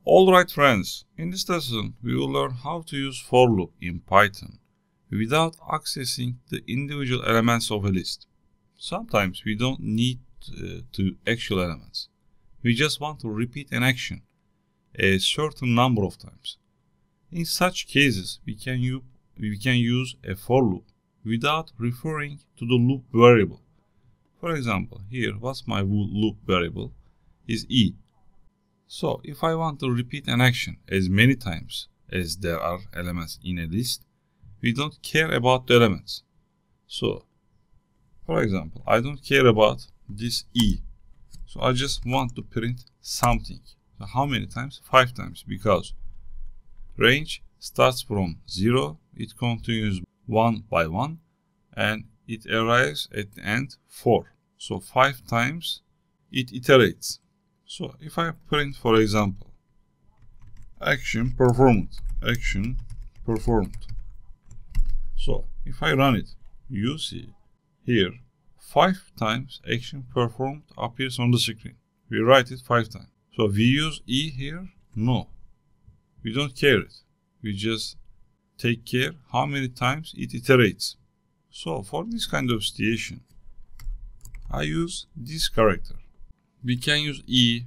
Alright friends, in this lesson we will learn how to use for loop in Python without accessing the individual elements of a list. Sometimes we don't need to actual elements. We just want to repeat an action a certain number of times. In such cases, we can use a for loop without referring to the loop variable. For example, here what's my loop variable is e. So if I want to repeat an action as many times as there are elements in a list, we don't care about the elements. So for example, I don't care about this e. So I just want to print something. So how many times? 5 times, because range starts from 0, it continues 1 by 1, and it arrives at the end 4. So 5 times it iterates. So if I print, for example, action performed. So if I run it, you see here 5 times action performed appears on the screen. We write it 5 times. So we use e here? No. We don't care it. We just take care how many times it iterates. So for this kind of situation, I use this character. We can use ye,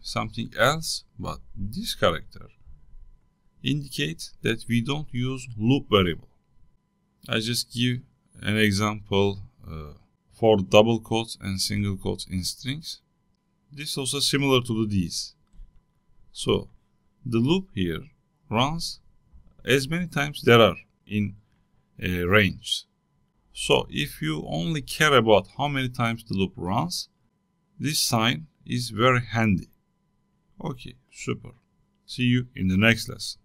something else, but this character indicates that we don't use loop variable. I just give an example for double quotes and single quotes in strings. This is also similar to these. So the loop here runs as many times there are in a range. So if you only care about how many times the loop runs, this sign is very handy. Okay, super. See you in the next lesson.